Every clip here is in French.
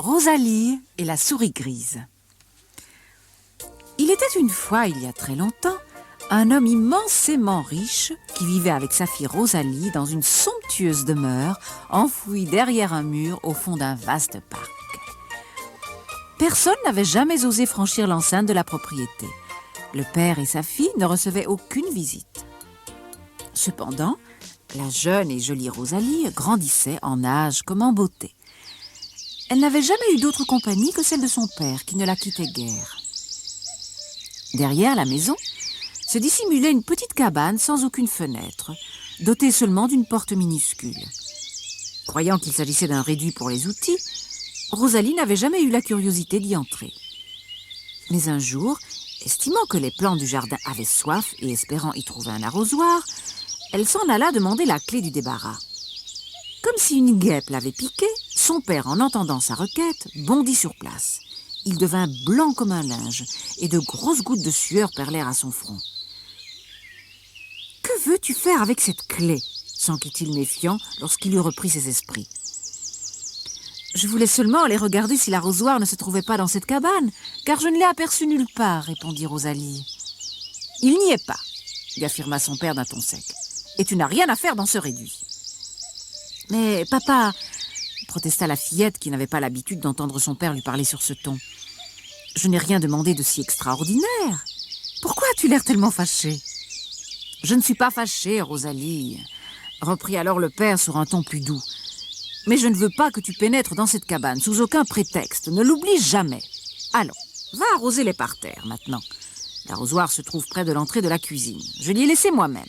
Rosalie et la souris grise. Il était une fois, il y a très longtemps, un homme immensément riche qui vivait avec sa fille Rosalie dans une somptueuse demeure enfouie derrière un mur au fond d'un vaste parc. Personne n'avait jamais osé franchir l'enceinte de la propriété. Le père et sa fille ne recevaient aucune visite. Cependant, la jeune et jolie Rosalie grandissait en âge comme en beauté. Elle n'avait jamais eu d'autre compagnie que celle de son père, qui ne la quittait guère. Derrière la maison se dissimulait une petite cabane sans aucune fenêtre, dotée seulement d'une porte minuscule. Croyant qu'il s'agissait d'un réduit pour les outils, Rosalie n'avait jamais eu la curiosité d'y entrer. Mais un jour, estimant que les plantes du jardin avaient soif et espérant y trouver un arrosoir, elle s'en alla demander la clé du débarras. Comme si une guêpe l'avait piqué, son père, en entendant sa requête, bondit sur place. Il devint blanc comme un linge, et de grosses gouttes de sueur perlèrent à son front. « Que veux-tu faire avec cette clé ?» s'enquit-il méfiant lorsqu'il eut repris ses esprits. « Je voulais seulement aller regarder si l'arrosoir ne se trouvait pas dans cette cabane, car je ne l'ai aperçu nulle part, » répondit Rosalie. « Il n'y est pas, » lui affirma son père d'un ton sec, « et tu n'as rien à faire dans ce réduit. » « Mais papa, » protesta la fillette qui n'avait pas l'habitude d'entendre son père lui parler sur ce ton, « je n'ai rien demandé de si extraordinaire. Pourquoi as-tu l'air tellement fâché ?»« Je ne suis pas fâché, Rosalie, » reprit alors le père sur un ton plus doux. « Mais je ne veux pas que tu pénètres dans cette cabane sous aucun prétexte. Ne l'oublie jamais. Allons, va arroser les parterres maintenant. L'arrosoir se trouve près de l'entrée de la cuisine. Je l'y ai laissé moi-même. »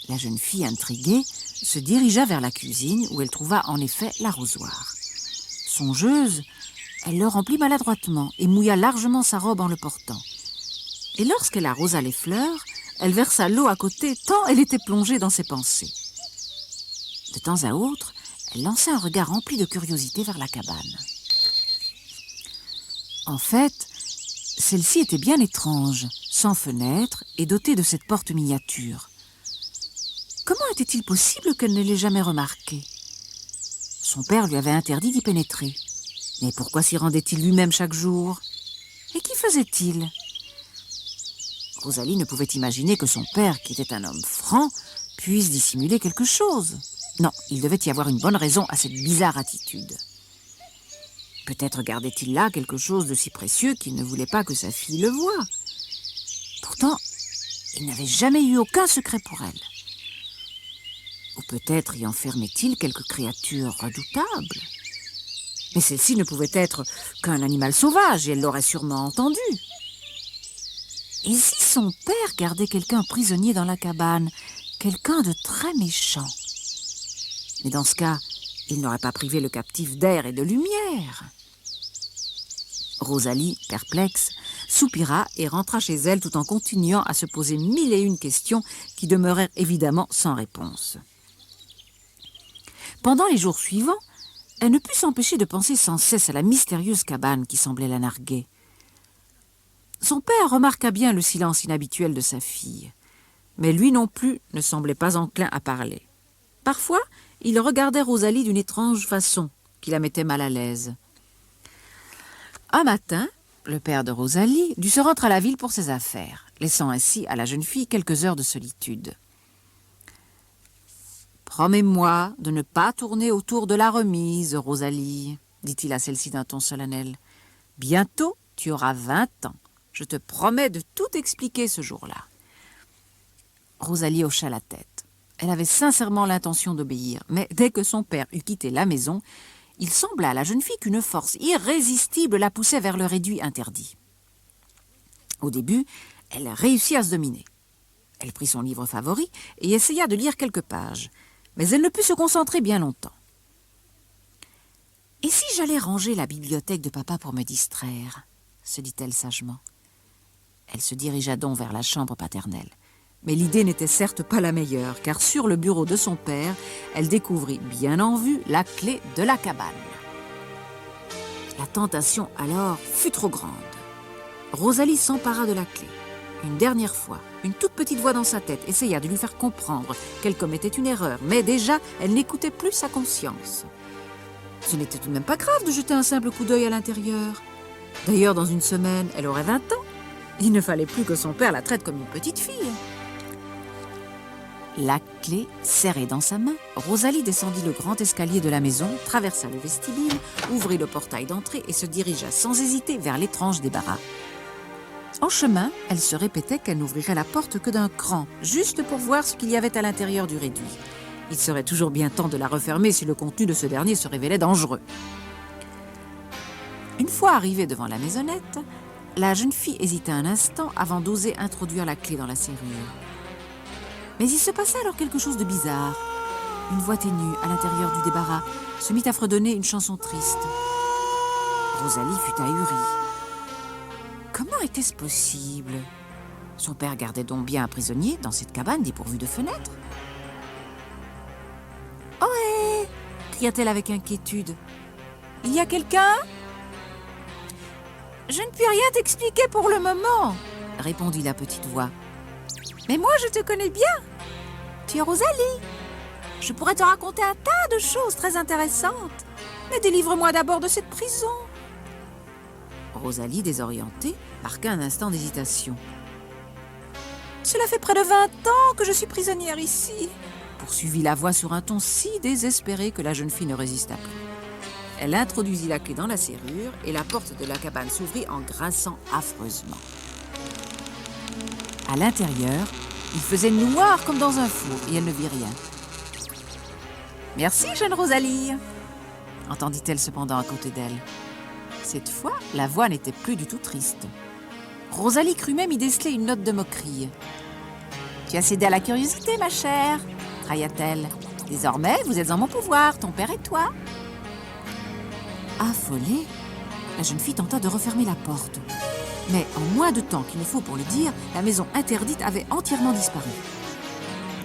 La jeune fille, intriguée, se dirigea vers la cuisine où elle trouva en effet l'arrosoir. Songeuse, elle le remplit maladroitement et mouilla largement sa robe en le portant. Et lorsqu'elle arrosa les fleurs, elle versa l'eau à côté tant elle était plongée dans ses pensées. De temps à autre, elle lançait un regard rempli de curiosité vers la cabane. En fait, celle-ci était bien étrange, sans fenêtre et dotée de cette porte miniature. Comment était-il possible qu'elle ne l'ait jamais remarqué? Son père lui avait interdit d'y pénétrer. Mais pourquoi s'y rendait-il lui-même chaque jour? Et qu'y faisait-il? Rosalie ne pouvait imaginer que son père, qui était un homme franc, puisse dissimuler quelque chose. Non, il devait y avoir une bonne raison à cette bizarre attitude. Peut-être gardait-il là quelque chose de si précieux qu'il ne voulait pas que sa fille le voie. Pourtant, il n'avait jamais eu aucun secret pour elle. Ou peut-être y enfermait-il quelque créature redoutable. Mais celle-ci ne pouvait être qu'un animal sauvage et elle l'aurait sûrement entendu. Et si son père gardait quelqu'un prisonnier dans la cabane, quelqu'un de très méchant? Mais dans ce cas, il n'aurait pas privé le captif d'air et de lumière. Rosalie, perplexe, soupira et rentra chez elle tout en continuant à se poser 1001 questions qui demeurèrent évidemment sans réponse. Pendant les jours suivants, elle ne put s'empêcher de penser sans cesse à la mystérieuse cabane qui semblait la narguer. Son père remarqua bien le silence inhabituel de sa fille, mais lui non plus ne semblait pas enclin à parler. Parfois, il regardait Rosalie d'une étrange façon qui la mettait mal à l'aise. Un matin, le père de Rosalie dut se rendre à la ville pour ses affaires, laissant ainsi à la jeune fille quelques heures de solitude. « Promets-moi de ne pas tourner autour de la remise, Rosalie, » dit-il à celle-ci d'un ton solennel. « Bientôt, tu auras 20 ans. Je te promets de tout expliquer ce jour-là. » Rosalie hocha la tête. Elle avait sincèrement l'intention d'obéir, mais dès que son père eut quitté la maison, il sembla à la jeune fille qu'une force irrésistible la poussait vers le réduit interdit. Au début, elle réussit à se dominer. Elle prit son livre favori et essaya de lire quelques pages, mais elle ne put se concentrer bien longtemps. « Et si j'allais ranger la bibliothèque de papa pour me distraire ?» se dit-elle sagement. Elle se dirigea donc vers la chambre paternelle. Mais l'idée n'était certes pas la meilleure, car sur le bureau de son père, elle découvrit bien en vue la clé de la cabane. La tentation alors fut trop grande. Rosalie s'empara de la clé. Une dernière fois, une toute petite voix dans sa tête essaya de lui faire comprendre qu'elle commettait une erreur, mais déjà, elle n'écoutait plus sa conscience. Ce n'était tout de même pas grave de jeter un simple coup d'œil à l'intérieur. D'ailleurs, dans une semaine, elle aurait 20 ans. Il ne fallait plus que son père la traite comme une petite fille. La clé serrée dans sa main, Rosalie descendit le grand escalier de la maison, traversa le vestibule, ouvrit le portail d'entrée et se dirigea sans hésiter vers l'étrange débarras. En chemin, elle se répétait qu'elle n'ouvrirait la porte que d'un cran, juste pour voir ce qu'il y avait à l'intérieur du réduit. Il serait toujours bien temps de la refermer si le contenu de ce dernier se révélait dangereux. Une fois arrivée devant la maisonnette, la jeune fille hésita un instant avant d'oser introduire la clé dans la serrure. Mais il se passa alors quelque chose de bizarre. Une voix ténue à l'intérieur du débarras se mit à fredonner une chanson triste. Rosalie fut ahurie. Comment était-ce possible? Son père gardait donc bien un prisonnier dans cette cabane dépourvue de fenêtres. « Ohé !» cria-t-elle avec inquiétude. « Il y a quelqu'un ?»« Je ne puis rien t'expliquer pour le moment, » répondit la petite voix. « Mais moi, je te connais bien. Tu es Rosalie. Je pourrais te raconter un tas de choses très intéressantes. Mais délivre-moi d'abord de cette prison. » Rosalie, désorientée, marqua un instant d'hésitation. « Cela fait près de 20 ans que je suis prisonnière ici, » poursuivit la voix sur un ton si désespéré que la jeune fille ne résista plus. Elle introduisit la clé dans la serrure et la porte de la cabane s'ouvrit en grinçant affreusement. À l'intérieur, il faisait noir comme dans un four et elle ne vit rien. « Merci, jeune Rosalie !» entendit-elle cependant à côté d'elle. Cette fois, la voix n'était plus du tout triste. Rosalie crut même y déceler une note de moquerie. « Tu as cédé à la curiosité, ma chère !» railla-t-elle. « Désormais, vous êtes en mon pouvoir, ton père et toi. » Affolée, la jeune fille tenta de refermer la porte. Mais en moins de temps qu'il ne faut pour le dire, la maison interdite avait entièrement disparu.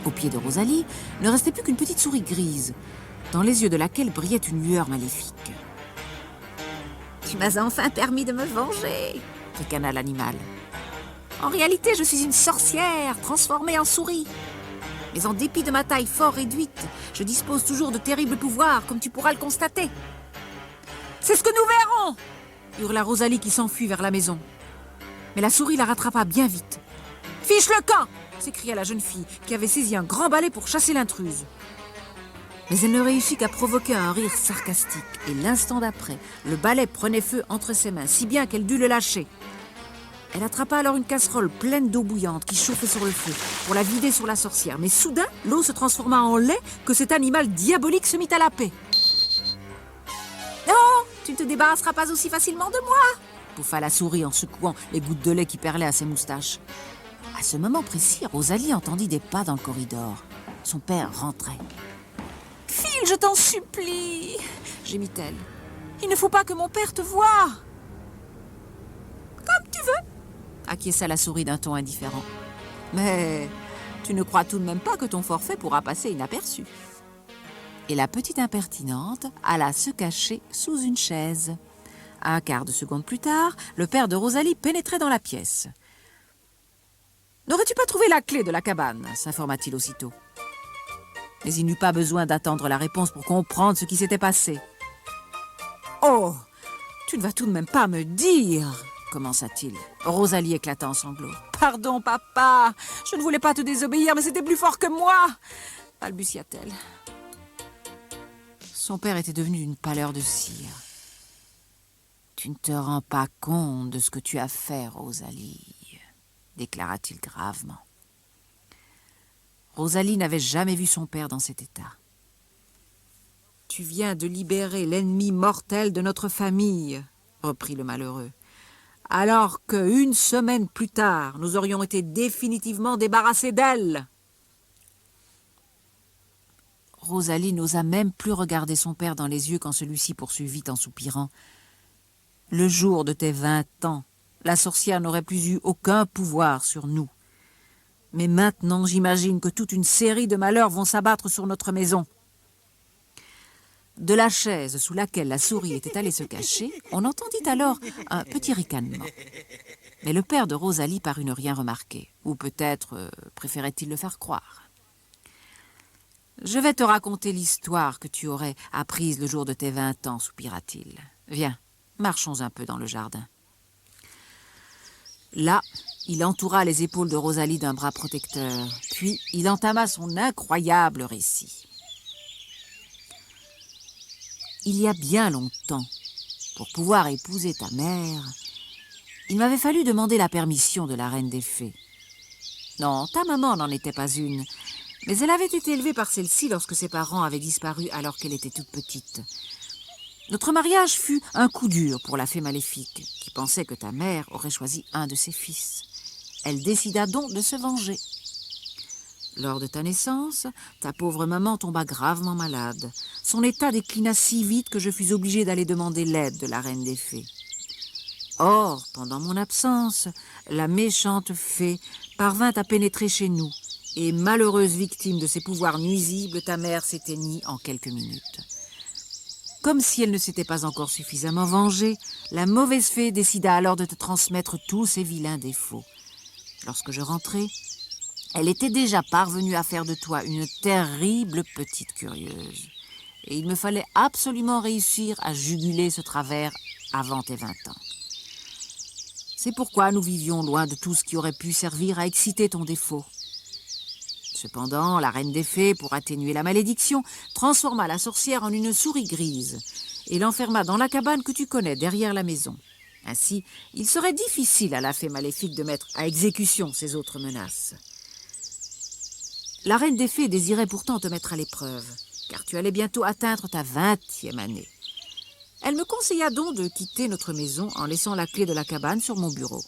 Au pied de Rosalie ne restait plus qu'une petite souris grise, dans les yeux de laquelle brillait une lueur maléfique. « Tu m'as enfin permis de me venger !» ricana l'animal. « En réalité, je suis une sorcière transformée en souris. Mais en dépit de ma taille fort réduite, je dispose toujours de terribles pouvoirs, comme tu pourras le constater. »« C'est ce que nous verrons !» hurla Rosalie qui s'enfuit vers la maison. Mais la souris la rattrapa bien vite. « Fiche le camp !» s'écria la jeune fille, qui avait saisi un grand balai pour chasser l'intruse. Mais elle ne réussit qu'à provoquer un rire sarcastique, et l'instant d'après, le balai prenait feu entre ses mains, si bien qu'elle dut le lâcher. Elle attrapa alors une casserole pleine d'eau bouillante qui chauffait sur le feu, pour la vider sur la sorcière. Mais soudain, l'eau se transforma en lait que cet animal diabolique se mit à laper. « Non, tu ne te débarrasseras pas aussi facilement de moi !» pouffa la souris en secouant les gouttes de lait qui perlaient à ses moustaches. À ce moment précis, Rosalie entendit des pas dans le corridor. Son père rentrait. « File, je t'en supplie !» gémit-elle. « Il ne faut pas que mon père te voie !»« Comme tu veux !» acquiesça la souris d'un ton indifférent. « Mais tu ne crois tout de même pas que ton forfait pourra passer inaperçu ?» Et la petite impertinente alla se cacher sous une chaise. Un quart de seconde plus tard, le père de Rosalie pénétrait dans la pièce. « N'aurais-tu pas trouvé la clé de la cabane ?» s'informa-t-il aussitôt. Mais il n'eut pas besoin d'attendre la réponse pour comprendre ce qui s'était passé. « Oh, tu ne vas tout de même pas me dire !» commença-t-il. Rosalie éclata en sanglots. « Pardon, papa, je ne voulais pas te désobéir, mais c'était plus fort que moi !» balbutia-t-elle. Son père était devenu d'une pâleur de cire. « Tu ne te rends pas compte de ce que tu as fait, Rosalie !» déclara-t-il gravement. Rosalie n'avait jamais vu son père dans cet état. « Tu viens de libérer l'ennemi mortel de notre famille, » reprit le malheureux, « alors qu'une semaine plus tard, nous aurions été définitivement débarrassés d'elle. » Rosalie n'osa même plus regarder son père dans les yeux quand celui-ci poursuivit en soupirant. « Le jour de tes 20 ans, la sorcière n'aurait plus eu aucun pouvoir sur nous. Mais maintenant, j'imagine que toute une série de malheurs vont s'abattre sur notre maison. » De la chaise sous laquelle la souris était allée se cacher, on entendit alors un petit ricanement. Mais le père de Rosalie parut ne rien remarquer, ou peut-être préférait-il le faire croire. Je vais te raconter l'histoire que tu aurais apprise le jour de tes 20 ans, soupira-t-il. Viens, marchons un peu dans le jardin. Là, il entoura les épaules de Rosalie d'un bras protecteur, puis il entama son incroyable récit. Il y a bien longtemps, pour pouvoir épouser ta mère, il m'avait fallu demander la permission de la reine des fées. Non, ta maman n'en était pas une, mais elle avait été élevée par celle-ci lorsque ses parents avaient disparu alors qu'elle était toute petite. Notre mariage fut un coup dur pour la fée maléfique, qui pensait que ta mère aurait choisi un de ses fils. Elle décida donc de se venger. Lors de ta naissance, ta pauvre maman tomba gravement malade. Son état déclina si vite que je fus obligée d'aller demander l'aide de la reine des fées. Or, pendant mon absence, la méchante fée parvint à pénétrer chez nous, et malheureuse victime de ses pouvoirs nuisibles, ta mère s'éteignit en quelques minutes. Comme si elle ne s'était pas encore suffisamment vengée, la mauvaise fée décida alors de te transmettre tous ses vilains défauts. Lorsque je rentrai, elle était déjà parvenue à faire de toi une terrible petite curieuse. Et il me fallait absolument réussir à juguler ce travers avant tes 20 ans. C'est pourquoi nous vivions loin de tout ce qui aurait pu servir à exciter ton défaut. Cependant, la reine des fées, pour atténuer la malédiction, transforma la sorcière en une souris grise et l'enferma dans la cabane que tu connais derrière la maison. Ainsi, il serait difficile à la fée maléfique de mettre à exécution ses autres menaces. La reine des fées désirait pourtant te mettre à l'épreuve, car tu allais bientôt atteindre ta 20e année. Elle me conseilla donc de quitter notre maison en laissant la clé de la cabane sur mon bureau.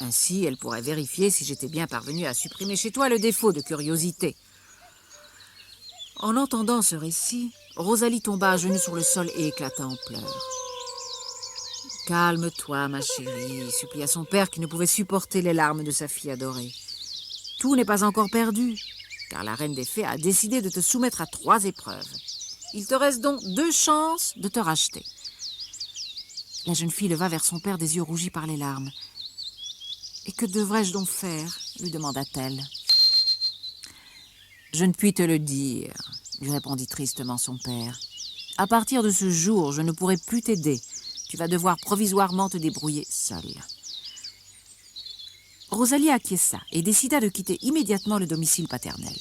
Ainsi, elle pourrait vérifier si j'étais bien parvenue à supprimer chez toi le défaut de curiosité. En entendant ce récit, Rosalie tomba à genoux sur le sol et éclata en pleurs. « Calme-toi, ma chérie, » supplia son père qui ne pouvait supporter les larmes de sa fille adorée. « Tout n'est pas encore perdu, car la reine des fées a décidé de te soumettre à 3 épreuves. Il te reste donc 2 chances de te racheter. » La jeune fille leva vers son père des yeux rougis par les larmes. « Et que devrais-je donc faire ?» lui demanda-t-elle. « Je ne puis te le dire, » lui répondit tristement son père. « À partir de ce jour, je ne pourrai plus t'aider. Tu vas devoir provisoirement te débrouiller seule. » Rosalie acquiesça et décida de quitter immédiatement le domicile paternel.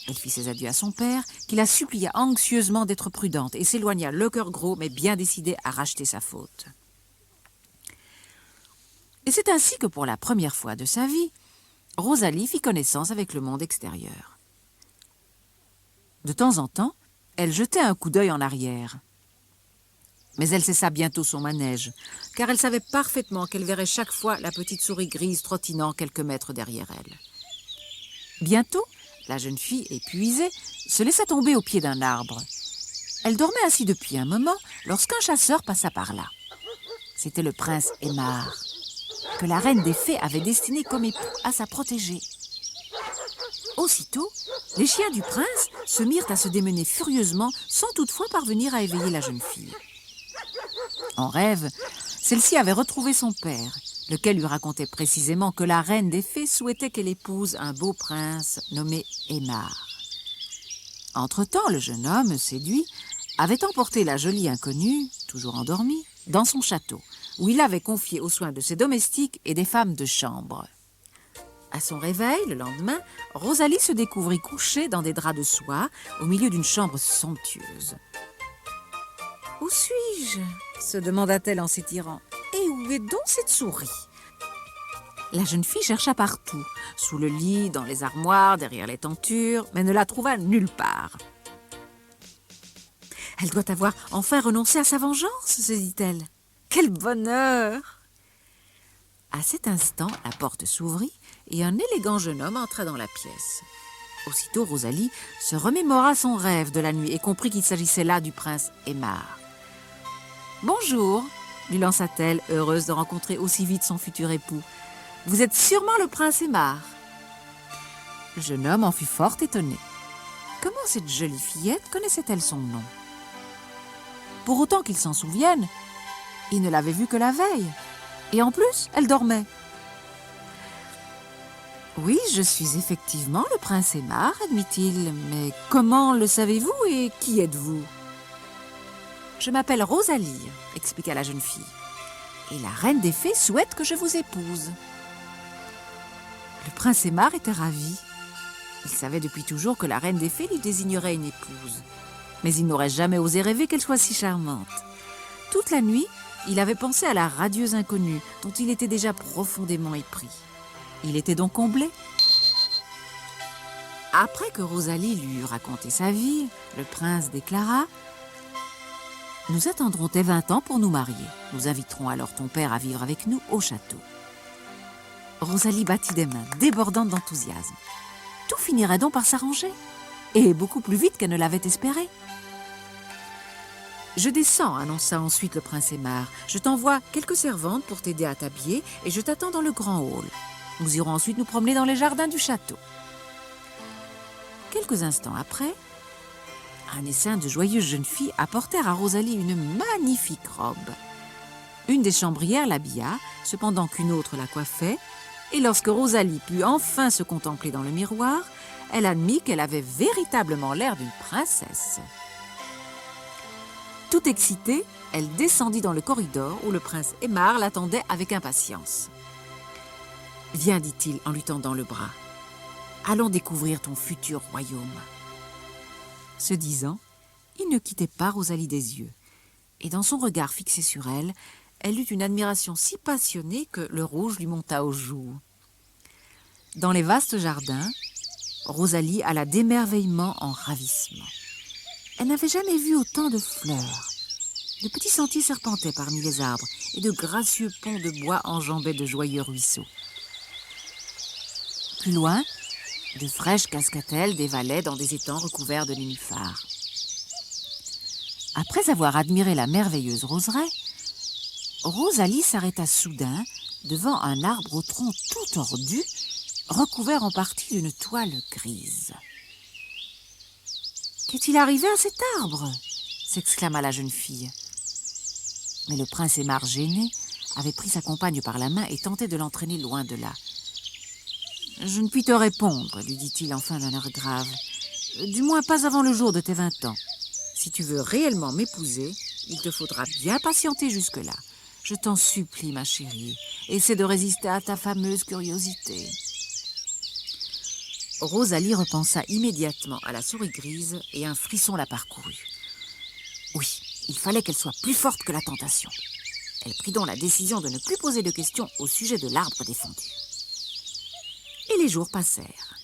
Elle fit ses adieux à son père, qui la supplia anxieusement d'être prudente et s'éloigna le cœur gros, mais bien décidée à racheter sa faute. Et c'est ainsi que pour la première fois de sa vie, Rosalie fit connaissance avec le monde extérieur. De temps en temps, elle jetait un coup d'œil en arrière. Mais elle cessa bientôt son manège, car elle savait parfaitement qu'elle verrait chaque fois la petite souris grise trottinant quelques mètres derrière elle. Bientôt, la jeune fille, épuisée, se laissa tomber au pied d'un arbre. Elle dormait ainsi depuis un moment lorsqu'un chasseur passa par là. C'était le prince Aimar, que la reine des fées avait destiné comme époux à sa protégée. Aussitôt, les chiens du prince se mirent à se démener furieusement sans toutefois parvenir à éveiller la jeune fille. En rêve, celle-ci avait retrouvé son père, lequel lui racontait précisément que la reine des fées souhaitait qu'elle épouse un beau prince nommé Aimar. Entre-temps, le jeune homme, séduit, avait emporté la jolie inconnue, toujours endormie, dans son château, où il l'avait confiée aux soins de ses domestiques et des femmes de chambre. À son réveil, le lendemain, Rosalie se découvrit couchée dans des draps de soie, au milieu d'une chambre somptueuse. « Où suis-je » se demanda-t-elle en s'étirant. « Et où est donc cette souris ?» La jeune fille chercha partout, sous le lit, dans les armoires, derrière les tentures, mais ne la trouva nulle part. « Elle doit avoir enfin renoncé à sa vengeance, se dit-elle. Quel bonheur !» À cet instant, la porte s'ouvrit et un élégant jeune homme entra dans la pièce. Aussitôt, Rosalie se remémora son rêve de la nuit et comprit qu'il s'agissait là du prince Aimar. « Bonjour !» lui lança-t-elle, heureuse de rencontrer aussi vite son futur époux. « Vous êtes sûrement le prince Aimar !» Le jeune homme en fut fort étonné. Comment cette jolie fillette connaissait-elle son nom? Pour autant qu'il s'en souvienne, il ne l'avait vue que la veille. Et en plus, elle dormait. Oui, je suis effectivement le prince Aimar, admit-il. Mais comment le savez-vous et qui êtes-vous? Je m'appelle Rosalie, expliqua la jeune fille. Et la reine des fées souhaite que je vous épouse. Le prince Aimar était ravi. Il savait depuis toujours que la reine des fées lui désignerait une épouse. Mais il n'aurait jamais osé rêver qu'elle soit si charmante. Toute la nuit, il avait pensé à la radieuse inconnue, dont il était déjà profondément épris. Il était donc comblé. Après que Rosalie lui eut raconté sa vie, le prince déclara « Nous attendrons tes 20 ans pour nous marier. Nous inviterons alors ton père à vivre avec nous au château. » Rosalie battit des mains, débordante d'enthousiasme. Tout finirait donc par s'arranger, et beaucoup plus vite qu'elle ne l'avait espéré. « Je descends, annonça ensuite le prince Aimar. Je t'envoie quelques servantes pour t'aider à t'habiller et je t'attends dans le grand hall. Nous irons ensuite nous promener dans les jardins du château. » Quelques instants après, un essaim de joyeuses jeunes filles apportèrent à Rosalie une magnifique robe. Une des chambrières l'habilla, cependant qu'une autre la coiffait, et lorsque Rosalie put enfin se contempler dans le miroir, elle admit qu'elle avait véritablement l'air d'une princesse. Tout excitée, elle descendit dans le corridor où le prince Aimar l'attendait avec impatience. « Viens, dit-il en lui tendant le bras. Allons découvrir ton futur royaume. » Ce disant, il ne quittait pas Rosalie des yeux, et dans son regard fixé sur elle, elle eut une admiration si passionnée que le rouge lui monta aux joues. Dans les vastes jardins, Rosalie alla d'émerveillement en ravissement. Elle n'avait jamais vu autant de fleurs. De petits sentiers serpentaient parmi les arbres et de gracieux ponts de bois enjambaient de joyeux ruisseaux. Plus loin, de fraîches cascatelles dévalaient dans des étangs recouverts de nénuphars. Après avoir admiré la merveilleuse roseraie, Rosalie s'arrêta soudain devant un arbre au tronc tout tordu, recouvert en partie d'une toile grise. « Qu'est-il arrivé à cet arbre ?» s'exclama la jeune fille. Mais le prince Aimar, gêné, avait pris sa compagne par la main et tentait de l'entraîner loin de là. « Je ne puis te répondre, lui dit-il enfin d'un air grave. Du moins pas avant le jour de tes 20 ans. Si tu veux réellement m'épouser, il te faudra bien patienter jusque-là. Je t'en supplie, ma chérie, essaie de résister à ta fameuse curiosité. » Rosalie repensa immédiatement à la souris grise et un frisson la parcourut. Oui, il fallait qu'elle soit plus forte que la tentation. Elle prit donc la décision de ne plus poser de questions au sujet de l'arbre défendu. Et les jours passèrent.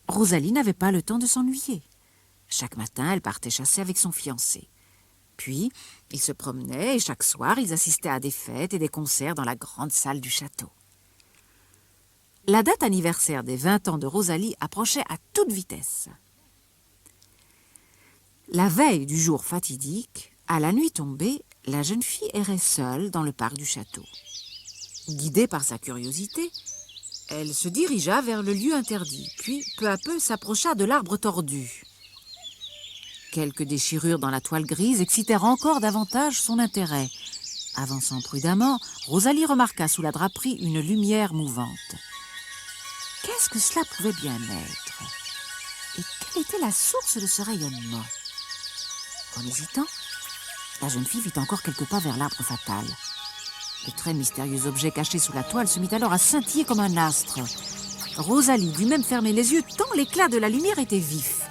Rosalie n'avait pas le temps de s'ennuyer. Chaque matin, elle partait chasser avec son fiancé. Puis, ils se promenaient et chaque soir, ils assistaient à des fêtes et des concerts dans la grande salle du château. La date anniversaire des 20 ans de Rosalie approchait à toute vitesse. La veille du jour fatidique, à la nuit tombée, la jeune fille errait seule dans le parc du château. Guidée par sa curiosité, elle se dirigea vers le lieu interdit, puis peu à peu s'approcha de l'arbre tordu. Quelques déchirures dans la toile grise excitèrent encore davantage son intérêt. Avançant prudemment, Rosalie remarqua sous la draperie une lumière mouvante. Qu'est-ce que cela pouvait bien être? Et quelle était la source de ce rayonnement? En hésitant, la jeune fille fit encore quelques pas vers l'arbre fatal. Le très mystérieux objet caché sous la toile se mit alors à scintiller comme un astre. Rosalie dut même fermer les yeux tant l'éclat de la lumière était vif.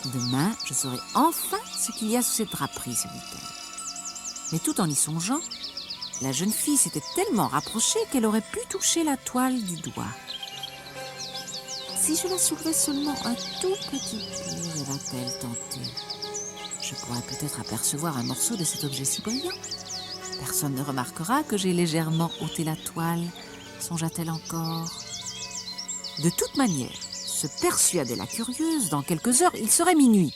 Demain, je saurai enfin ce qu'il y a sous cette draperie, se dit-elle. Mais tout en y songeant, la jeune fille s'était tellement rapprochée qu'elle aurait pu toucher la toile du doigt. Si je la soulevais seulement un tout petit peu, va-t-elle tenter? Je pourrais peut-être apercevoir un morceau de cet objet si brillant. Personne ne remarquera que j'ai légèrement ôté la toile, songea-t-elle encore. De toute manière, se persuadait la curieuse, dans quelques heures, il serait minuit.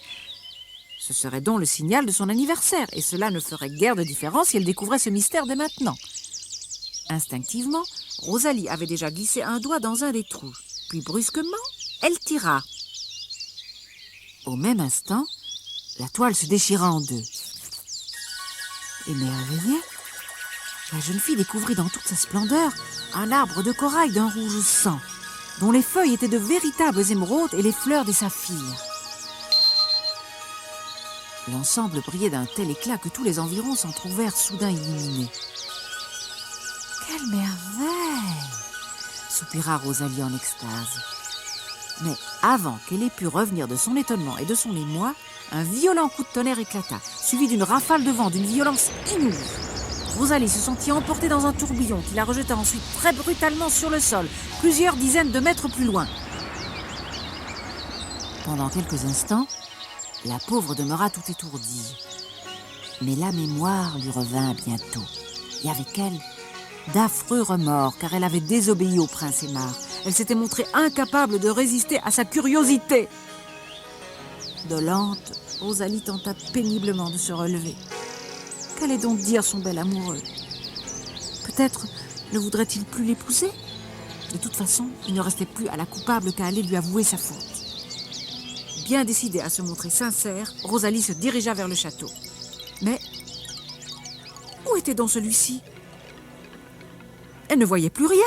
Ce serait donc le signal de son anniversaire, et cela ne ferait guère de différence si elle découvrait ce mystère dès maintenant. Instinctivement, Rosalie avait déjà glissé un doigt dans un des trous, puis brusquement, elle tira. Au même instant, la toile se déchira en deux. Émerveillée, La jeune fille découvrit dans toute sa splendeur un arbre de corail d'un rouge sang, dont les feuilles étaient de véritables émeraudes et les fleurs des saphirs. L'ensemble brillait d'un tel éclat que tous les environs s'en trouvèrent soudain illuminés. « Quelle merveille !» soupira Rosalie en extase. Mais avant qu'elle ait pu revenir de son étonnement et de son émoi, un violent coup de tonnerre éclata, suivi d'une rafale de vent d'une violence inouïe. Rosalie se sentit emportée dans un tourbillon qui la rejeta ensuite très brutalement sur le sol, plusieurs dizaines de mètres plus loin. Pendant quelques instants, la pauvre demeura tout étourdie. Mais la mémoire lui revint bientôt. Et avec elle, d'affreux remords, car elle avait désobéi au prince Aimar. Elle s'était montrée incapable de résister à sa curiosité. Dolente, Rosalie tenta péniblement de se relever. Qu'allait donc dire son bel amoureux? Peut-être ne voudrait-il plus l'épouser? De toute façon, il ne restait plus à la coupable qu'à aller lui avouer sa faute. Bien décidée à se montrer sincère, Rosalie se dirigea vers le château. Mais où était donc celui-ci? Elle ne voyait plus rien.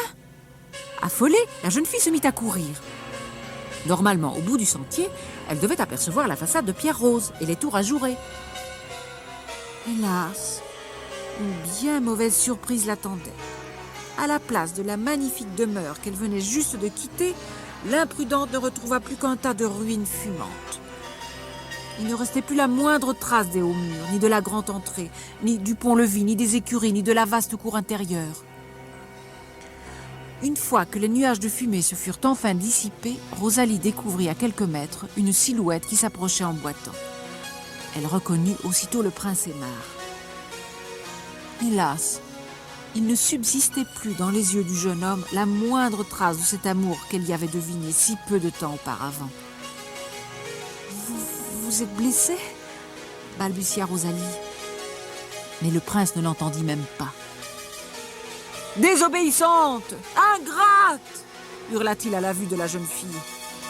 Affolée, la jeune fille se mit à courir. Normalement, au bout du sentier, elle devait apercevoir la façade de pierre rose et les tours ajourées. Hélas, une bien mauvaise surprise l'attendait. À la place de la magnifique demeure qu'elle venait juste de quitter, l'imprudente ne retrouva plus qu'un tas de ruines fumantes. Il ne restait plus la moindre trace des hauts murs, ni de la grande entrée, ni du pont-levis, ni des écuries, ni de la vaste cour intérieure. Une fois que les nuages de fumée se furent enfin dissipés, Rosalie découvrit à quelques mètres une silhouette qui s'approchait en boitant. Elle reconnut aussitôt le prince Aimar. Hélas, il ne subsistait plus dans les yeux du jeune homme la moindre trace de cet amour qu'elle y avait deviné si peu de temps auparavant. Vous êtes blessé? Balbutia Rosalie. Mais le prince ne l'entendit même pas. Désobéissante! Ingrate! Hurla-t-il à la vue de la jeune fille.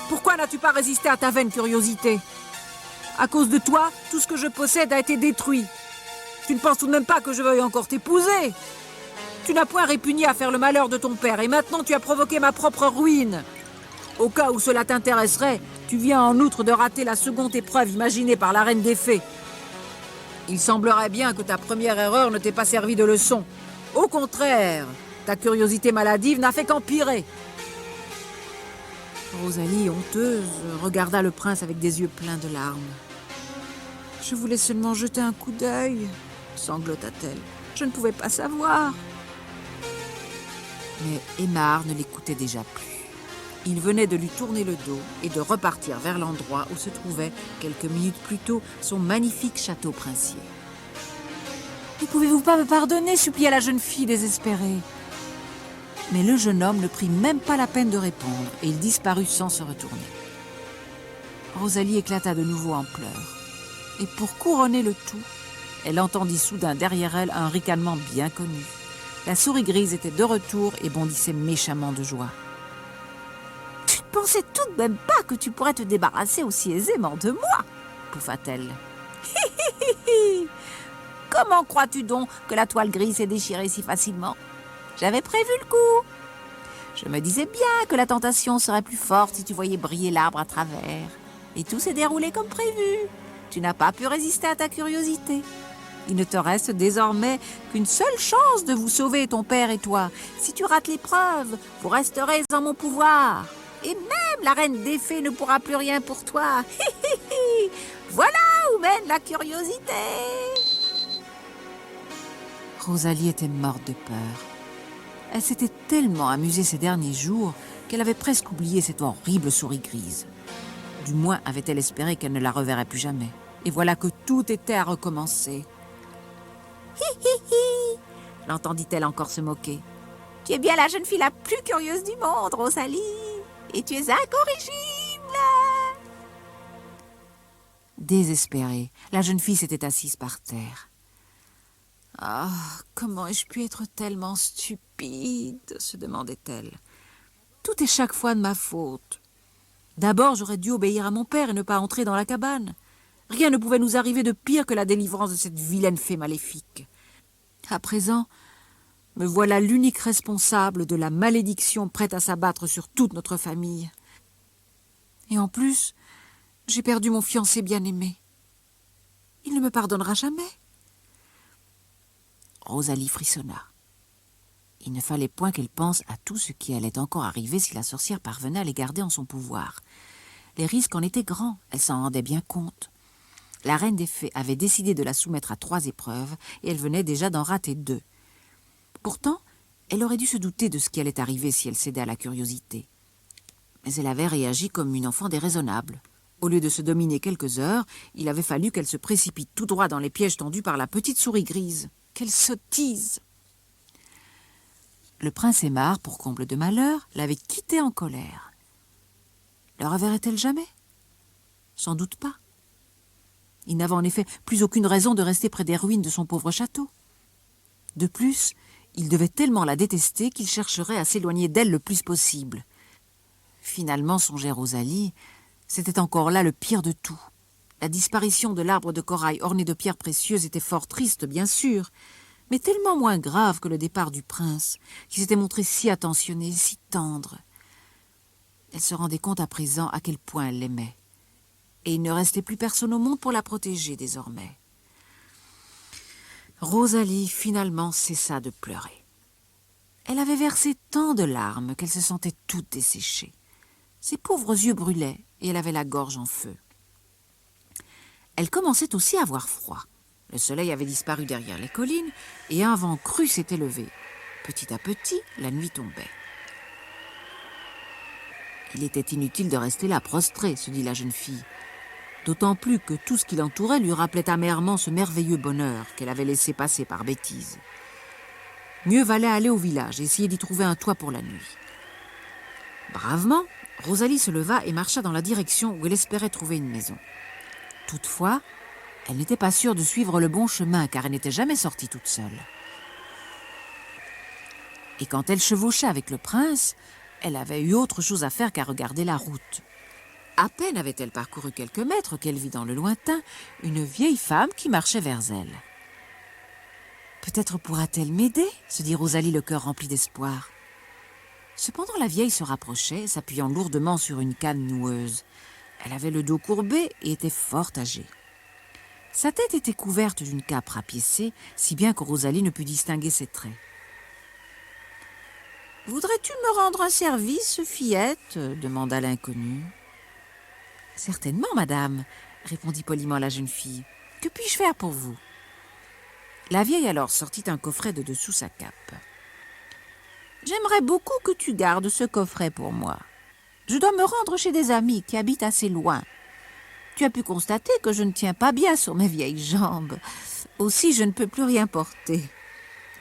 Pourquoi n'as-tu pas résisté à ta vaine curiosité? À cause de toi, tout ce que je possède a été détruit. Tu ne penses tout de même pas que je veuille encore t'épouser? Tu n'as point répugné à faire le malheur de ton père et maintenant tu as provoqué ma propre ruine. Au cas où cela t'intéresserait, tu viens en outre de rater la seconde épreuve imaginée par la reine des fées. Il semblerait bien que ta première erreur ne t'ait pas servi de leçon. Au contraire, ta curiosité maladive n'a fait qu'empirer. Rosalie, honteuse, regarda le prince avec des yeux pleins de larmes. « Je voulais seulement jeter un coup d'œil, » sanglota-t-elle. « Je ne pouvais pas savoir. » Mais Aimar ne l'écoutait déjà plus. Il venait de lui tourner le dos et de repartir vers l'endroit où se trouvait, quelques minutes plus tôt, son magnifique château princier. « Ne pouvez-vous pas me pardonner ?» supplia la jeune fille désespérée. Mais le jeune homme ne prit même pas la peine de répondre et il disparut sans se retourner. Rosalie éclata de nouveau en pleurs. Et pour couronner le tout, elle entendit soudain derrière elle un ricanement bien connu. La souris grise était de retour et bondissait méchamment de joie. « Tu ne pensais tout de même pas que tu pourrais te débarrasser aussi aisément de moi ?» pouffa-t-elle. « Comment crois-tu donc que la toile grise s'est déchirée si facilement? J'avais prévu le coup. Je me disais bien que la tentation serait plus forte si tu voyais briller l'arbre à travers. Et tout s'est déroulé comme prévu. Tu n'as pas pu résister à ta curiosité. Il ne te reste désormais qu'une seule chance de vous sauver, ton père et toi. Si tu rates l'épreuve, vous resterez en mon pouvoir. Et même la reine des fées ne pourra plus rien pour toi. Voilà où mène la curiosité. » Rosalie était morte de peur. Elle s'était tellement amusée ces derniers jours qu'elle avait presque oublié cette horrible souris grise. Du moins avait-elle espéré qu'elle ne la reverrait plus jamais. Et voilà que tout était à recommencer. « Hi hi hi !» l'entendit-elle encore se moquer. « Tu es bien la jeune fille la plus curieuse du monde, Rosalie, et tu es incorrigible !» Désespérée, la jeune fille s'était assise par terre. « Ah, comment ai-je pu être tellement stupide ?» se demandait-elle. « Tout est chaque fois de ma faute. D'abord, j'aurais dû obéir à mon père et ne pas entrer dans la cabane. Rien ne pouvait nous arriver de pire que la délivrance de cette vilaine fée maléfique. À présent, Me voilà l'unique responsable de la malédiction prête à s'abattre sur toute notre famille. Et en plus, j'ai perdu mon fiancé bien-aimé. Il ne me pardonnera jamais. » Rosalie frissonna. Il ne fallait point qu'elle pense à tout ce qui allait encore arriver si la sorcière parvenait à les garder en son pouvoir. Les risques en étaient grands, elle s'en rendait bien compte. La reine des fées avait décidé de la soumettre à 3 épreuves et elle venait déjà d'en rater 2. Pourtant, elle aurait dû se douter de ce qui allait arriver si elle cédait à la curiosité. Mais elle avait réagi comme une enfant déraisonnable. Au lieu de se dominer quelques heures, il avait fallu qu'elle se précipite tout droit dans les pièges tendus par la petite souris grise. Quelle sottise! Le prince Aimar, pour comble de malheur, l'avait quittée en colère. La reverrait-elle jamais? Sans doute pas. Il n'avait en effet plus aucune raison de rester près des ruines de son pauvre château. De plus, il devait tellement la détester qu'il chercherait à s'éloigner d'elle le plus possible. Finalement, songeait Rosalie, c'était encore là le pire de tout. La disparition de l'arbre de corail orné de pierres précieuses était fort triste, bien sûr, mais tellement moins grave que le départ du prince, qui s'était montré si attentionné, si tendre. Elle se rendait compte à présent à quel point elle l'aimait. Et il ne restait plus personne au monde pour la protéger désormais. Rosalie, finalement, cessa de pleurer. Elle avait versé tant de larmes qu'elle se sentait toute desséchée. Ses pauvres yeux brûlaient et elle avait la gorge en feu. Elle commençait aussi à avoir froid. Le soleil avait disparu derrière les collines et un vent cru s'était levé. Petit à petit, la nuit tombait. Il était inutile de rester là, prostrée, se dit la jeune fille. D'autant plus que tout ce qui l'entourait lui rappelait amèrement ce merveilleux bonheur qu'elle avait laissé passer par bêtise. Mieux valait aller au village et essayer d'y trouver un toit pour la nuit. Bravement, Rosalie se leva et marcha dans la direction où elle espérait trouver une maison. Toutefois, elle n'était pas sûre de suivre le bon chemin car elle n'était jamais sortie toute seule. Et quand elle chevauchait avec le prince, elle avait eu autre chose à faire qu'à regarder la route. À peine avait-elle parcouru quelques mètres qu'elle vit dans le lointain une vieille femme qui marchait vers elle. « Peut-être pourra-t-elle m'aider ?» se dit Rosalie, le cœur rempli d'espoir. Cependant, la vieille se rapprochait, s'appuyant lourdement sur une canne noueuse. Elle avait le dos courbé et était fort âgée. Sa tête était couverte d'une cape rapiécée, si bien que Rosalie ne put distinguer ses traits. « Voudrais-tu me rendre un service, fillette ?» demanda l'inconnue. « Certainement, madame, » répondit poliment la jeune fille. « Que puis-je faire pour vous ?» La vieille alors sortit un coffret de dessous sa cape. « J'aimerais beaucoup que tu gardes ce coffret pour moi. Je dois me rendre chez des amis qui habitent assez loin. Tu as pu constater que je ne tiens pas bien sur mes vieilles jambes. Aussi, je ne peux plus rien porter. »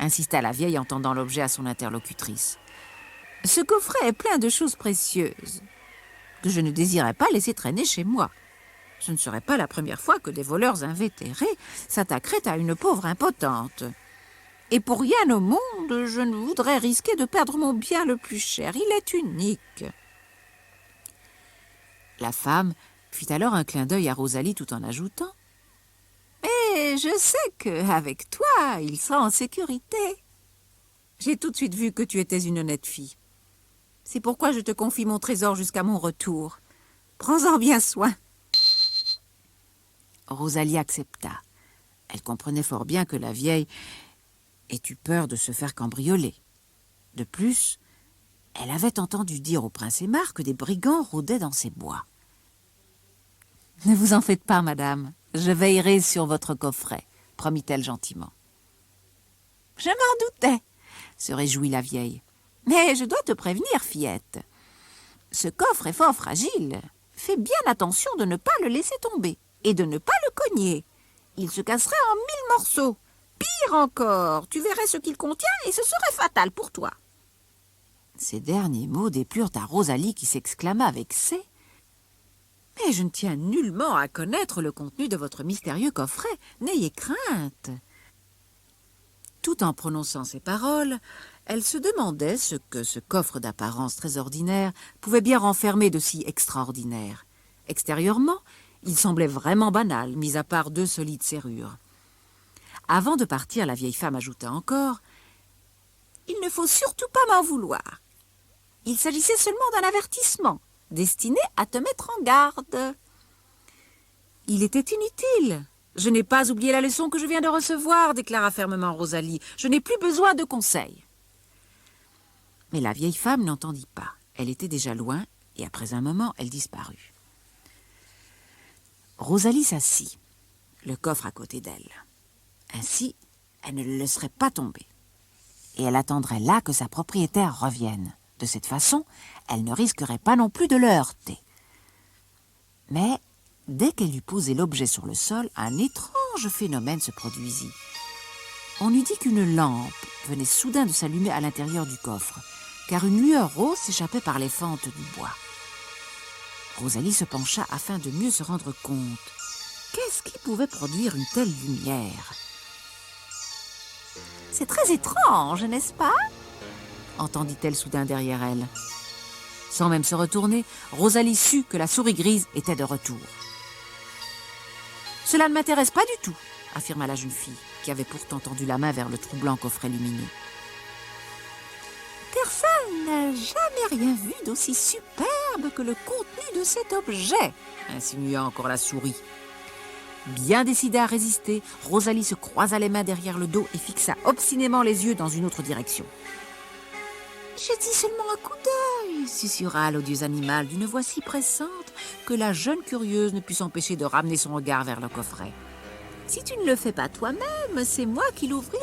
insista la vieille en tendant l'objet à son interlocutrice. « Ce coffret est plein de choses précieuses que je ne désirais pas laisser traîner chez moi. Ce ne serait pas la première fois que des voleurs invétérés s'attaqueraient à une pauvre impotente. Et pour rien au monde, je ne voudrais risquer de perdre mon bien le plus cher. Il est unique. » La femme fit alors un clin d'œil à Rosalie tout en ajoutant « Mais je sais qu'avec toi, il sera en sécurité. J'ai tout de suite vu que tu étais une honnête fille. C'est pourquoi je te confie mon trésor jusqu'à mon retour. Prends-en bien soin. » Rosalie accepta. Elle comprenait fort bien que la vieille ait eu peur de se faire cambrioler. De plus, elle avait entendu dire au prince Aimar que des brigands rôdaient dans ces bois. « Ne vous en faites pas, madame. Je veillerai sur votre coffret, » promit-elle gentiment. « Je m'en doutais, » se réjouit la vieille. « Mais je dois te prévenir, fillette. Ce coffre est fort fragile. Fais bien attention de ne pas le laisser tomber et de ne pas le cogner. Il se casserait en 1000 morceaux. Pire encore, tu verrais ce qu'il contient et ce serait fatal pour toi. » Ces derniers mots déplurent à Rosalie qui s'exclama avec vexée. « Mais je ne tiens nullement à connaître le contenu de votre mystérieux coffret. N'ayez crainte. » Tout en prononçant ces paroles, elle se demandait ce que ce coffre d'apparence très ordinaire pouvait bien renfermer de si extraordinaire. Extérieurement, il semblait vraiment banal, mis à part 2 solides serrures. Avant de partir, la vieille femme ajouta encore il ne faut surtout pas m'en vouloir. Il s'agissait seulement d'un avertissement, destiné à te mettre en garde. » « Il était inutile. Je n'ai pas oublié la leçon que je viens de recevoir, déclara fermement Rosalie. Je n'ai plus besoin de conseils. » Mais la vieille femme n'entendit pas. Elle était déjà loin, et après un moment, elle disparut. Rosalie s'assit, le coffre à côté d'elle. Ainsi, elle ne le laisserait pas tomber. Et elle attendrait là que sa propriétaire revienne. De cette façon, elle ne risquerait pas non plus de le heurter. Mais, dès qu'elle eut posé l'objet sur le sol, un étrange phénomène se produisit. On eût dit qu'une lampe venait soudain de s'allumer à l'intérieur du coffre, car une lueur rose s'échappait par les fentes du bois. Rosalie se pencha afin de mieux se rendre compte. Qu'est-ce qui pouvait produire une telle lumière? « C'est très étrange, n'est-ce pas ?» entendit-elle soudain derrière elle. Sans même se retourner, Rosalie sut que la souris grise était de retour. « Cela ne m'intéresse pas du tout, » affirma la jeune fille, qui avait pourtant tendu la main vers le troublant coffret lumineux. « Personne n'a jamais rien vu d'aussi superbe que le contenu de cet objet, » insinua encore la souris. Bien décidée à résister, Rosalie se croisa les mains derrière le dos et fixa obstinément les yeux dans une autre direction. « J'ai dit seulement un coup d'œil, » susurra l'odieux animal d'une voix si pressante que la jeune curieuse ne put s'empêcher de ramener son regard vers le coffret. « Si tu ne le fais pas toi-même, c'est moi qui l'ouvrirai, »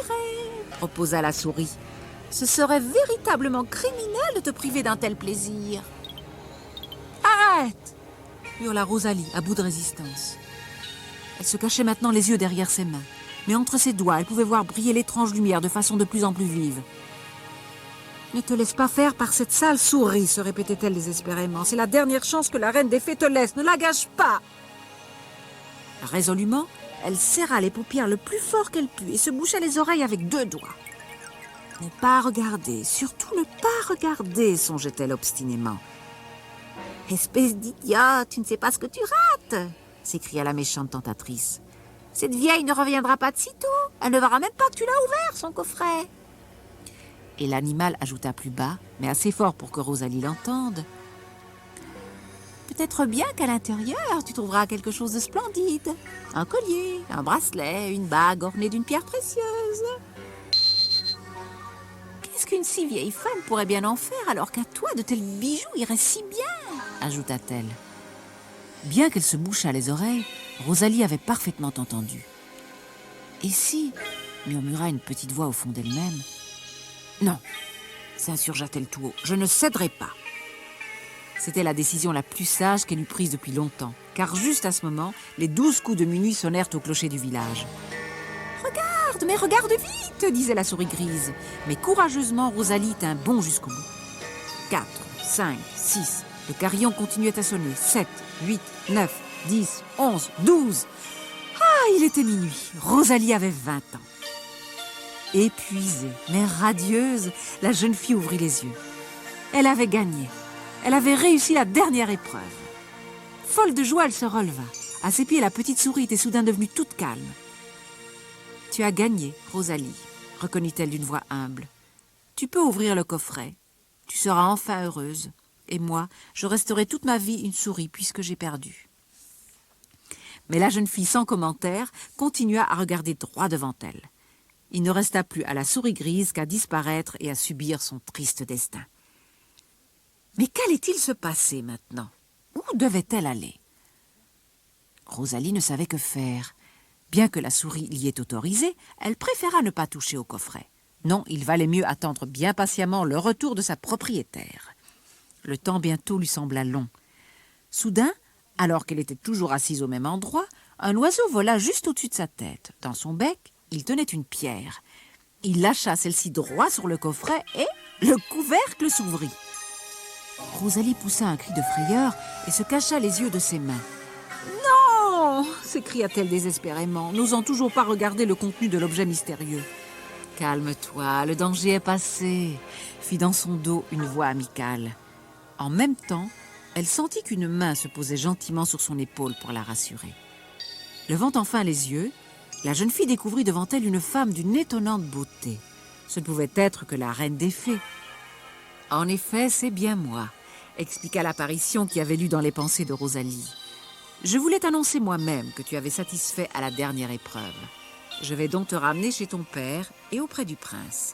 proposa la souris. « Ce serait véritablement criminel de te priver d'un tel plaisir. »« Arrête !» hurla Rosalie à bout de résistance. Elle se cachait maintenant les yeux derrière ses mains, mais entre ses doigts, elle pouvait voir briller l'étrange lumière de façon de plus en plus vive. « Ne te laisse pas faire par cette sale souris, » se répétait-elle désespérément. « C'est la dernière chance que la reine des fées te laisse, ne la gâche pas !» Résolument, elle serra les paupières le plus fort qu'elle put et se boucha les oreilles avec 2 doigts. « Ne pas regarder, surtout ne pas regarder, » songeait-elle obstinément. « Espèce d'idiote, tu ne sais pas ce que tu rates !» s'écria la méchante tentatrice. « Cette vieille ne reviendra pas de sitôt, elle ne verra même pas que tu l'as ouvert, son coffret. » Et l'animal ajouta plus bas, mais assez fort pour que Rosalie l'entende. « Peut-être bien qu'à l'intérieur, tu trouveras quelque chose de splendide. Un collier, un bracelet, une bague ornée d'une pierre précieuse. » « Qu'est-ce qu'une si vieille femme pourrait bien en faire alors qu'à toi de tels bijoux iraient si bien ?» ajouta-t-elle. Bien qu'elle se bouchât les oreilles, Rosalie avait parfaitement entendu. « Et si ?» murmura une petite voix au fond d'elle-même. « Non !» s'insurgea-t-elle tout haut. « Je ne céderai pas !» C'était la décision la plus sage qu'elle eût prise depuis longtemps, car juste à ce moment, les 12 coups de minuit sonnèrent au clocher du village. « Regarde, mais regarde vite !» disait la souris grise. Mais courageusement, Rosalie tint bon jusqu'au bout. 4, 5, 6... Le carillon continuait à sonner. 7, 8, 9, 10, 11, 12. Ah, il était minuit. Rosalie avait 20 ans. Épuisée, mais radieuse, la jeune fille ouvrit les yeux. Elle avait gagné. Elle avait réussi la dernière épreuve. Folle de joie, elle se releva. À ses pieds, la petite souris était soudain devenue toute calme. « Tu as gagné, Rosalie, » reconnut-elle d'une voix humble. « Tu peux ouvrir le coffret. Tu seras enfin heureuse. Et moi, je resterai toute ma vie une souris puisque j'ai perdu. » Mais la jeune fille, sans commentaire, continua à regarder droit devant elle. Il ne resta plus à la souris grise qu'à disparaître et à subir son triste destin. Mais qu'allait-il se passer maintenant? Où devait-elle aller? Rosalie ne savait que faire. Bien que la souris l'y ait autorisée, elle préféra ne pas toucher au coffret. Non, il valait mieux attendre bien patiemment le retour de sa propriétaire. Le temps bientôt lui sembla long. Soudain, alors qu'elle était toujours assise au même endroit, un oiseau vola juste au-dessus de sa tête. Dans son bec, il tenait une pierre. Il lâcha celle-ci droit sur le coffret et le couvercle s'ouvrit. Rosalie poussa un cri de frayeur et se cacha les yeux de ses mains. « Non !» s'écria-t-elle désespérément, n'osant toujours pas regarder le contenu de l'objet mystérieux. « Calme-toi, le danger est passé !» fit dans son dos une voix amicale. En même temps, elle sentit qu'une main se posait gentiment sur son épaule pour la rassurer. Levant enfin les yeux, la jeune fille découvrit devant elle une femme d'une étonnante beauté. Ce ne pouvait être que la reine des fées. « En effet, c'est bien moi », expliqua l'apparition qui avait lu dans les pensées de Rosalie. « Je voulais t'annoncer moi-même que tu avais satisfait à la dernière épreuve. Je vais donc te ramener chez ton père et auprès du prince. »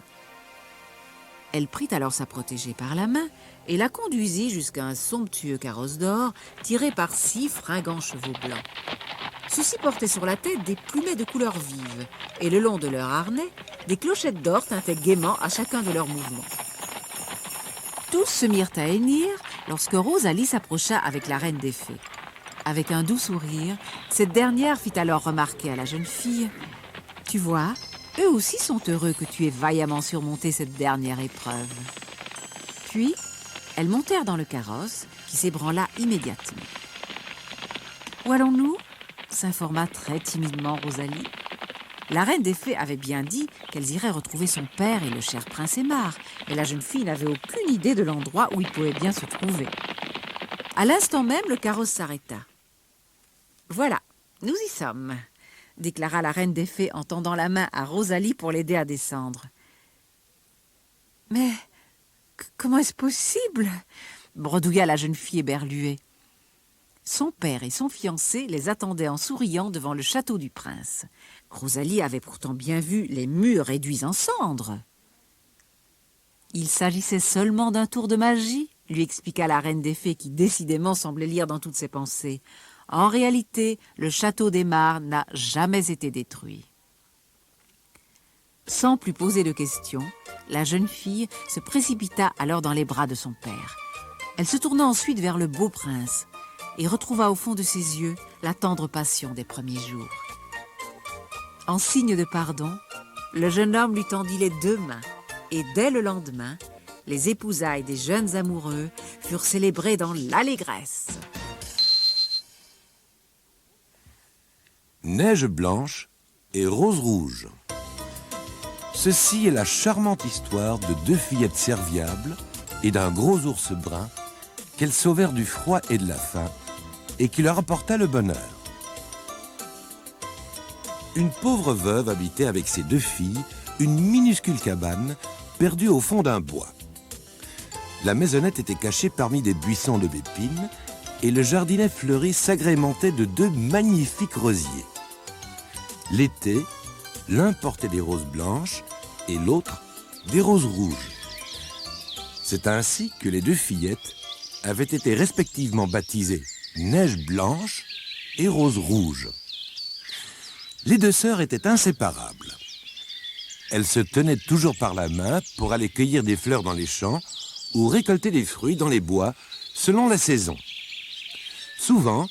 Elle prit alors sa protégée par la main et la conduisit jusqu'à un somptueux carrosse d'or tiré par 6 fringants chevaux blancs. Ceux-ci portaient sur la tête des plumets de couleurs vives et le long de leur harnais, des clochettes d'or tintaient gaiement à chacun de leurs mouvements. Tous se mirent à hennir lorsque Rosalie s'approcha avec la reine des fées. Avec un doux sourire, cette dernière fit alors remarquer à la jeune fille « Tu vois, eux aussi sont heureux que tu aies vaillamment surmonté cette dernière épreuve. » Puis, elles montèrent dans le carrosse qui s'ébranla immédiatement. « Où allons-nous » s'informa très timidement Rosalie. La reine des fées avait bien dit qu'elles iraient retrouver son père et le cher prince Aimar, mais la jeune fille n'avait aucune idée de l'endroit où il pouvait bien se trouver. À l'instant même, le carrosse s'arrêta. « Voilà, nous y sommes », déclara la reine des fées en tendant la main à Rosalie pour l'aider à descendre. « Mais comment est-ce possible ?» bredouilla la jeune fille éberluée. Son père et son fiancé les attendaient en souriant devant le château du prince. Rosalie avait pourtant bien vu les murs réduits en cendres. « Il s'agissait seulement d'un tour de magie », lui expliqua la reine des fées qui décidément semblait lire dans toutes ses pensées. En réalité, le château d'Aimar n'a jamais été détruit. Sans plus poser de questions, la jeune fille se précipita alors dans les bras de son père. Elle se tourna ensuite vers le beau prince et retrouva au fond de ses yeux la tendre passion des premiers jours. En signe de pardon, le jeune homme lui tendit les 2 mains et dès le lendemain, les épousailles des jeunes amoureux furent célébrées dans l'allégresse. Neige blanche et rose rouge. Ceci est la charmante histoire de 2 fillettes serviables et d'un gros ours brun qu'elles sauvèrent du froid et de la faim et qui leur apporta le bonheur. Une pauvre veuve habitait avec ses 2 filles une minuscule cabane perdue au fond d'un bois. La maisonnette était cachée parmi des buissons d'aubépines et le jardinet fleuri s'agrémentait de 2 magnifiques rosiers. L'été, l'un portait des roses blanches et l'autre des roses rouges. C'est ainsi que les 2 fillettes avaient été respectivement baptisées Neige blanche et Rose rouge. Les 2 sœurs étaient inséparables. Elles se tenaient toujours par la main pour aller cueillir des fleurs dans les champs ou récolter des fruits dans les bois selon la saison. Souvent,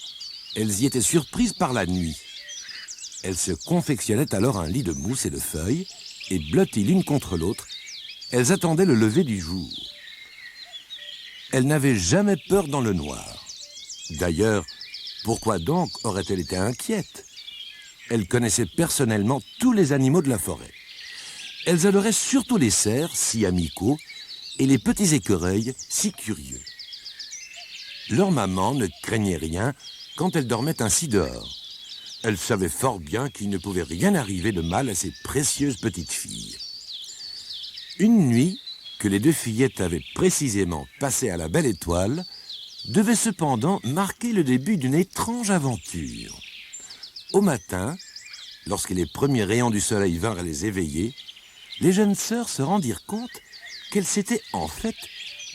elles y étaient surprises par la nuit. Elles se confectionnaient alors un lit de mousse et de feuilles, et blotties l'une contre l'autre, elles attendaient le lever du jour. Elles n'avaient jamais peur dans le noir. D'ailleurs, pourquoi donc auraient-elles été inquiètes? Elles connaissaient personnellement tous les animaux de la forêt. Elles adoraient surtout les cerfs, si amicaux, et les petits écureuils, si curieux. Leur maman ne craignait rien quand elles dormaient ainsi dehors. Elle savait fort bien qu'il ne pouvait rien arriver de mal à ces précieuses petites filles. Une nuit, que les 2 fillettes avaient précisément passée à la belle étoile, devait cependant marquer le début d'une étrange aventure. Au matin, lorsque les premiers rayons du soleil vinrent les éveiller, les jeunes sœurs se rendirent compte qu'elles s'étaient en fait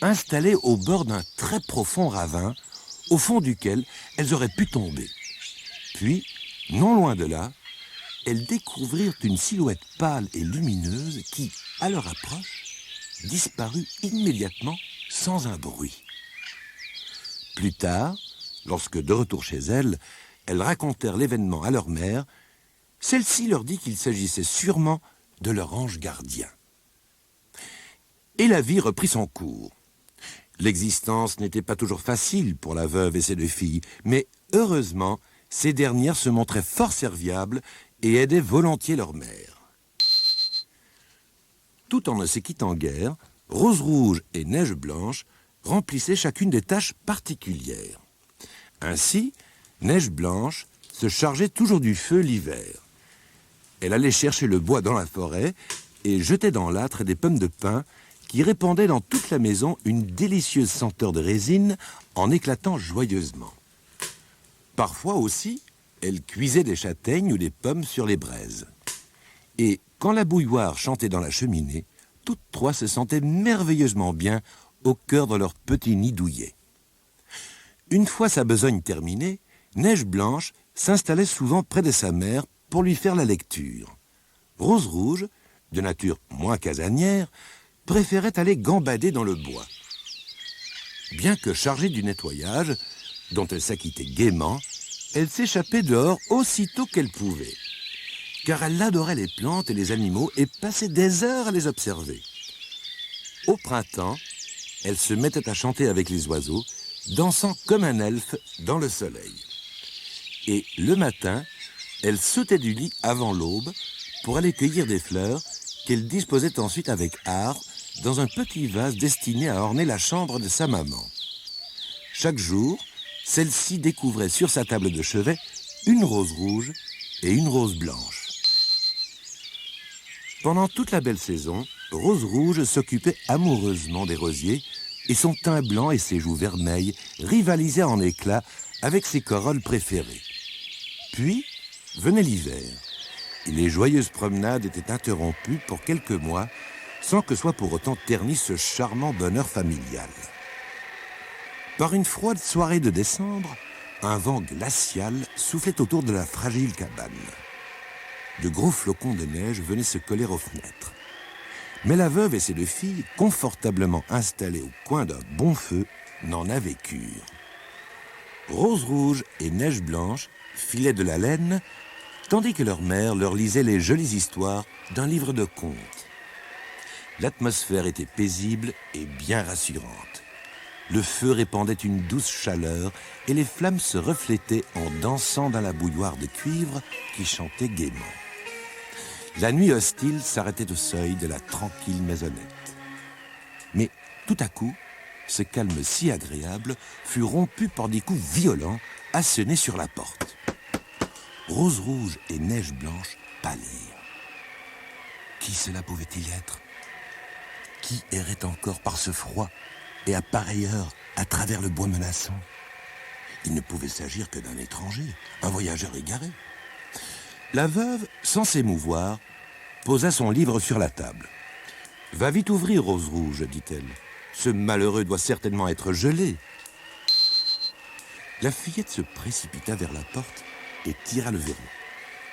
installées au bord d'un très profond ravin, au fond duquel elles auraient pu tomber. Puis, non loin de là, elles découvrirent une silhouette pâle et lumineuse qui, à leur approche, disparut immédiatement sans un bruit. Plus tard, lorsque de retour chez elles racontèrent l'événement à leur mère, celle-ci leur dit qu'il s'agissait sûrement de leur ange gardien. Et la vie reprit son cours. L'existence n'était pas toujours facile pour la veuve et ses 2 filles, mais heureusement, ces dernières se montraient fort serviables et aidaient volontiers leur mère. Tout en ne se quittant guère, Rose rouge et Neige blanche remplissaient chacune des tâches particulières. Ainsi, Neige blanche se chargeait toujours du feu l'hiver. Elle allait chercher le bois dans la forêt et jetait dans l'âtre des pommes de pin qui répandaient dans toute la maison une délicieuse senteur de résine en éclatant joyeusement. Parfois aussi, elle cuisait des châtaignes ou des pommes sur les braises. Et quand la bouilloire chantait dans la cheminée, toutes trois se sentaient merveilleusement bien au cœur de leur petit nid douillet. Une fois sa besogne terminée, Neige Blanche s'installait souvent près de sa mère pour lui faire la lecture. Rose Rouge, de nature moins casanière, préférait aller gambader dans le bois. Bien que chargée du nettoyage, dont elle s'acquittait gaiement, elle s'échappait dehors aussitôt qu'elle pouvait. Car elle adorait les plantes et les animaux et passait des heures à les observer. Au printemps, elle se mettait à chanter avec les oiseaux, dansant comme un elfe dans le soleil. Et le matin, elle sautait du lit avant l'aube pour aller cueillir des fleurs qu'elle disposait ensuite avec art dans un petit vase destiné à orner la chambre de sa maman. Chaque jour, celle-ci découvrait sur sa table de chevet une rose rouge et une rose blanche. Pendant toute la belle saison, Rose Rouge s'occupait amoureusement des rosiers et son teint blanc et ses joues vermeilles rivalisaient en éclat avec ses corolles préférées. Puis venait l'hiver, et les joyeuses promenades étaient interrompues pour quelques mois sans que soit pour autant terni ce charmant bonheur familial. Par une froide soirée de décembre, un vent glacial soufflait autour de la fragile cabane. De gros flocons de neige venaient se coller aux fenêtres. Mais la veuve et ses deux filles, confortablement installées au coin d'un bon feu, n'en avaient cure. Rose Rouge et Neige Blanche filaient de la laine, tandis que leur mère leur lisait les jolies histoires d'un livre de contes. L'atmosphère était paisible et bien rassurante. Le feu répandait une douce chaleur et les flammes se reflétaient en dansant dans la bouilloire de cuivre qui chantait gaiement. La nuit hostile s'arrêtait au seuil de la tranquille maisonnette. Mais tout à coup, ce calme si agréable fut rompu par des coups violents assénés sur la porte. Rose Rouge et Neige Blanche pâlirent. Qui cela pouvait-il être? Qui errait encore par ce froid et à pareille heure à travers le bois menaçant? Il ne pouvait s'agir que d'un étranger, un voyageur égaré. La veuve, sans s'émouvoir, posa son livre sur la table. « Va vite ouvrir, Rose Rouge, dit-elle. Ce malheureux doit certainement être gelé. » La fillette se précipita vers la porte et tira le verrou.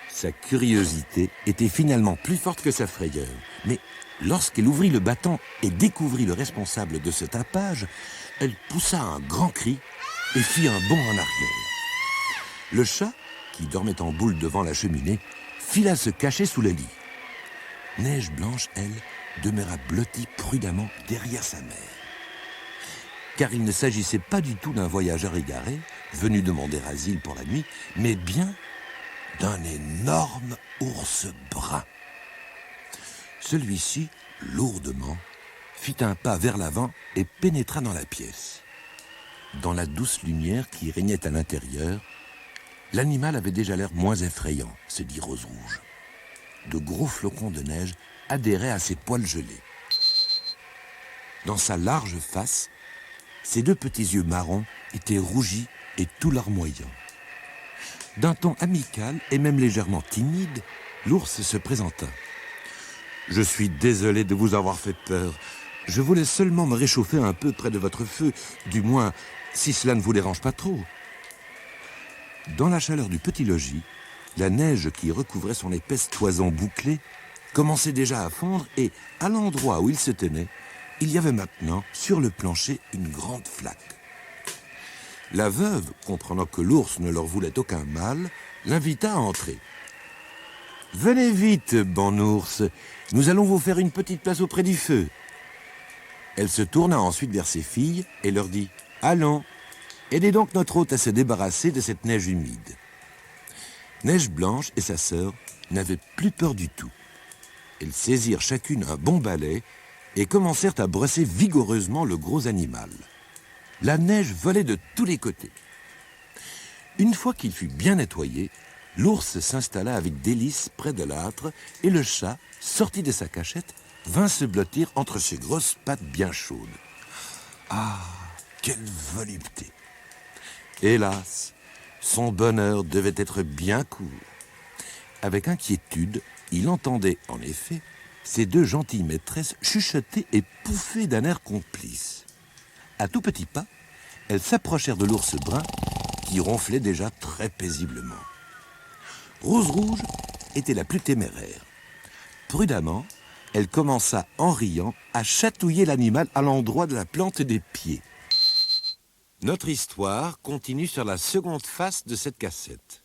Sa curiosité était finalement plus forte que sa frayeur, mais lorsqu'elle ouvrit le battant et découvrit le responsable de ce tapage, elle poussa un grand cri et fit un bond en arrière. Le chat, qui dormait en boule devant la cheminée, fila se cacher sous le lit. Neige Blanche, elle, demeura blottie prudemment derrière sa mère. Car il ne s'agissait pas du tout d'un voyageur égaré, venu demander asile pour la nuit, mais bien d'un énorme ours brun. Celui-ci, lourdement, fit un pas vers l'avant et pénétra dans la pièce. Dans la douce lumière qui régnait à l'intérieur, l'animal avait déjà l'air moins effrayant, se dit Rose Rouge. De gros flocons de neige adhéraient à ses poils gelés. Dans sa large face, ses deux petits yeux marrons étaient rougis et tout larmoyants. D'un ton amical et même légèrement timide, l'ours se présenta. « Je suis désolé de vous avoir fait peur. Je voulais seulement me réchauffer un peu près de votre feu, du moins si cela ne vous dérange pas trop. » Dans la chaleur du petit logis, la neige qui recouvrait son épaisse toison bouclée commençait déjà à fondre et, à l'endroit où il se tenait, il y avait maintenant, sur le plancher, une grande flaque. La veuve, comprenant que l'ours ne leur voulait aucun mal, l'invita à entrer. « Venez vite, bon ours, nous allons vous faire une petite place auprès du feu. » Elle se tourna ensuite vers ses filles et leur dit « Allons, aidez donc notre hôte à se débarrasser de cette neige humide. » Neige Blanche et sa sœur n'avaient plus peur du tout. Elles saisirent chacune un bon balai et commencèrent à brosser vigoureusement le gros animal. La neige volait de tous les côtés. Une fois qu'il fut bien nettoyé, L'ours s'installa avec délice près de l'âtre et le chat, sorti de sa cachette, vint se blottir entre ses grosses pattes bien chaudes. Ah, quelle volupté! Hélas, son bonheur devait être bien court. Avec inquiétude, il entendait, en effet, ses deux gentilles maîtresses chuchoter et pouffer d'un air complice. À tout petits pas, elles s'approchèrent de l'ours brun, qui ronflait déjà très paisiblement. Rose Rouge était la plus téméraire. Prudemment, elle commença, en riant, à chatouiller l'animal à l'endroit de la plante des pieds. Notre histoire continue sur la seconde face de cette cassette.